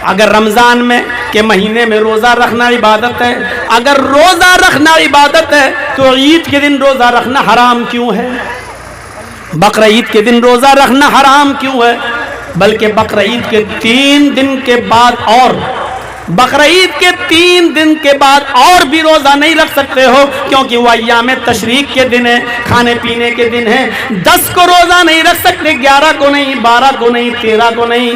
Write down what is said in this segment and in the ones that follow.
اگر رمضان میں کے مہینے میں روزہ رکھنا عبادت ہے، اگر روزہ رکھنا عبادت ہے تو عید کے دن روزہ رکھنا حرام کیوں ہے؟ بقرعید کے دن روزہ رکھنا حرام کیوں ہے؟ بلکہ بقرعید کے 3 دن کے بعد اور بقرعید کے 3 دن کے بعد اور بھی روزہ نہیں رکھ سکتے ہو، کیونکہ وہ ایام تشریق کے دن ہے، کھانے پینے کے دن ہے۔ 10 کو روزہ نہیں رکھ سکتے، 11 کو نہیں، 12 کو نہیں، 13 کو نہیں۔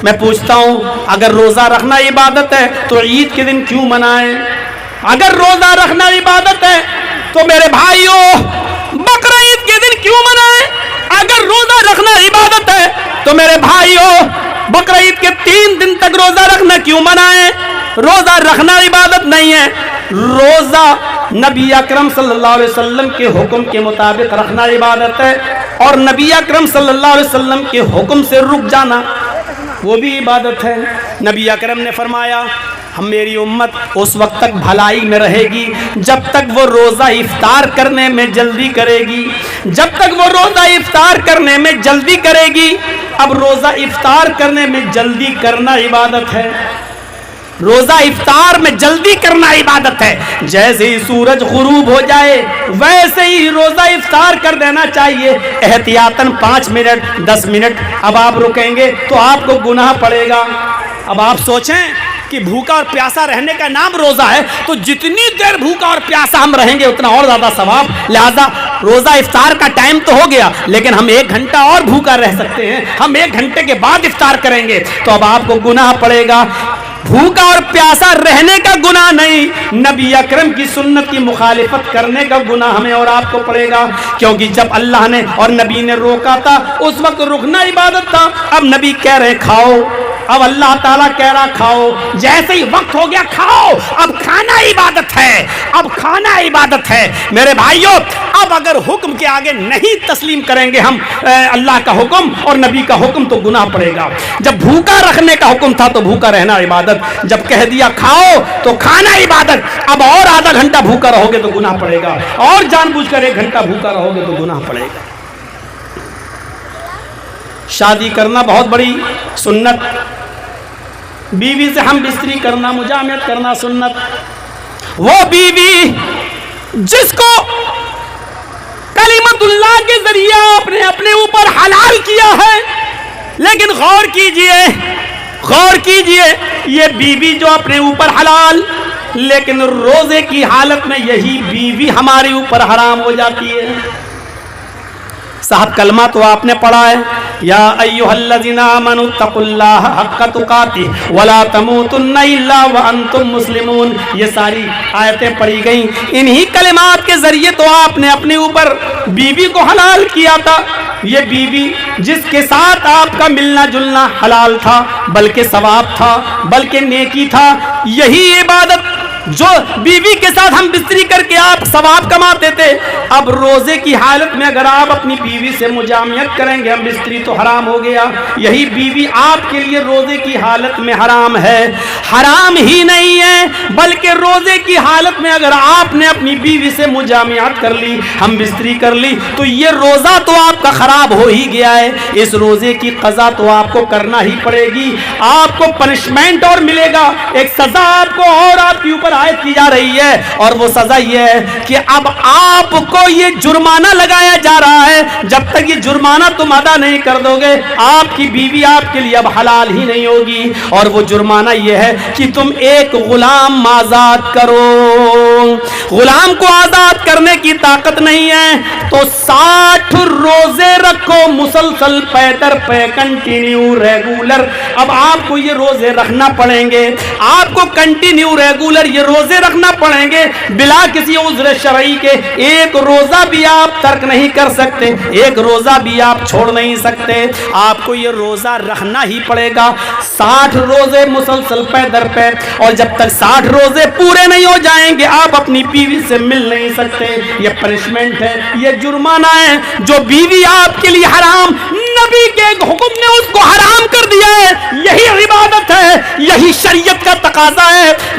میں پوچھتا ہوں، اگر روزہ رکھنا عبادت ہے تو عید کے دن کیوں منائیں؟ اگر روزہ رکھنا عبادت ہے تو میرے بھائیوں بقرعید کے دن کیوں منائیں؟ اگر روزہ رکھنا عبادت ہے تو میرے بھائیوں بقرعید کے 3 دن تک روزہ رکھنا کیوں منائیں؟ روزہ رکھنا عبادت نہیں ہے، روزہ نبی اکرم صلی اللہ علیہ وسلم کے حکم کے مطابق رکھنا عبادت ہے، اور نبی اکرم صلی اللہ علیہ وسلم کے حکم سے رک جانا وہ بھی عبادت ہے۔ نبی اکرم نے فرمایا میری امت اس وقت تک بھلائی میں رہے گی جب تک وہ روزہ افطار کرنے میں جلدی کرے گی، جب تک وہ روزہ افطار کرنے میں جلدی کرے گی۔ اب روزہ افطار کرنے میں جلدی کرنا عبادت ہے، روزہ افطار میں جلدی کرنا عبادت ہے۔ جیسے ہی سورج غروب ہو جائے ویسے ہی روزہ افطار کر دینا چاہیے، احتیاطاً 5 منٹ 10 منٹ۔ اب آپ رکیں گے تو آپ کو گناہ پڑے گا۔ اب آپ سوچیں کہ بھوکا اور پیاسا رہنے کا نام روزہ ہے، تو جتنی دیر بھوکا اور پیاسا ہم رہیں گے اتنا اور زیادہ ثواب۔ لہذا روزہ افطار کا ٹائم تو ہو گیا، لیکن ہم 1 گھنٹہ اور بھوکا رہ سکتے ہیں، ہم 1 گھنٹے کے بعد افطار کریں گے تو اب آپ کو گناہ پڑے گا۔ بھوکا اور پیاسا رہنے کا گناہ نہیں، نبی اکرم کی سنت کی مخالفت کرنے کا گناہ ہمیں اور آپ کو پڑے گا، کیونکہ جب اللہ نے اور نبی نے روکا تھا اس وقت رکنا عبادت تھا۔ اب نبی کہہ رہے کھاؤ، اب اللہ تعالیٰ کہہ رہا کھاؤ، جیسے ہی وقت ہو گیا کھاؤ۔ اب کھانا عبادت ہے، اب کھانا عبادت ہے۔ میرے بھائیوں اب اگر حکم کے آگے نہیں تسلیم کریں گے ہم اللہ کا حکم اور نبی کا حکم تو گناہ پڑے گا۔ جب بھوکا رکھنے کا حکم تھا تو بھوکا رہنا عبادت، جب کہہ دیا کھاؤ تو کھانا عبادت۔ اب اور آدھا گھنٹہ بھوکا رہو گے تو گناہ پڑے گا، اور جان بوجھ کر 1 گھنٹہ بھوکا رہو گے تو گناہ پڑے گا۔ شادی کرنا بہت بڑی سنت، بیوی سے ہم بستری کرنا، مجامعت کرنا سنت۔ وہ بیوی جس کو کلمت اللہ کے ذریعے آپ نے اپنے اوپر حلال کیا ہے، لیکن غور کیجئے، غور کیجئے، یہ بیوی جو اپنے اوپر حلال، لیکن روزے کی حالت میں یہی بیوی ہمارے اوپر حرام ہو جاتی ہے۔ صاحب کلمہ تو آپ نے پڑھا ہے، یا ایھا الذین آمنوا اتقوا اللہ حق تقاتہ ولا تموتن الا وانتم مسلمون۔ یہ ساری آیتیں پڑھی گئیں، انہی کلمات کے ذریعے تو آپ نے اپنے اوپر بیوی کو حلال کیا تھا۔ یہ بیوی جس کے ساتھ آپ کا ملنا جلنا حلال تھا، بلکہ ثواب تھا، بلکہ نیکی تھا، یہی عبادت جو بیوی کے ساتھ ہم بستری کر کے آپ ثواب کماتے تھے، اب روزے کی حالت میں اگر آپ اپنی بیوی سے مجامعت کریں گے ہم بستری تو حرام ہو گیا۔ یہی بیوی آپ کے لیے روزے کی حالت میں حرام ہے۔ حرام ہی نہیں ہے بلکہ روزے کی حالت میں اگر آپ نے اپنی بیوی سے مجامعت کر لی، ہم بستری کر لی، تو یہ روزہ تو آپ کا خراب ہو ہی گیا ہے۔ اس روزے کی قضا تو آپ کو کرنا ہی پڑے گی، آپ کو پنشمنٹ اور ملے گا، ایک سزا آپ کو اور آپ کے اوپر عائد کی جا رہی ہے، اور وہ سزا یہ ہے کہ اب آپ کو یہ جرمانہ لگایا جا رہا ہے۔ جب تک یہ جرمانہ تم ادا نہیں کر دو گے آپ کی بیوی آپ کے لیے اب حلال ہی نہیں ہوگی، اور وہ جرمانہ یہ ہے کہ تم ایک غلام آزاد کرو۔ غلام کو آزاد کرنے کی طاقت نہیں ہے تو 60 روزے رکھو مسلسل، پے در پے، کنٹینیو، ریگولر۔ اب آپ کو یہ روزے رکھنا پڑیں گے، آپ کو کنٹینیو ریگولر یہ روزے رکھنا پڑیں گے بلا کسی عذر شرعی کے۔ ایک روزہ بھی آپ ترک نہیں کر سکتے، ایک روزہ بھی آپ چھوڑ نہیں سکتے، آپ کو یہ روزہ رکھنا ہی پڑے گا۔ 60 روزے مسلسل پے در پے، اور جب تک 60 روزے پورے نہیں ہو جائیں گے آپ اپنی بیوی سے مل نہیں سکتے۔ یہ پنشمنٹ ہے، یہ جرمانہ ہے۔ جو بیوی آپ کے لیے حرام، نبی کے حکم نے اس کو حرام کر دیا ہے، یہی عبادت ہے، یہی شریعت کا تقاضا ہے۔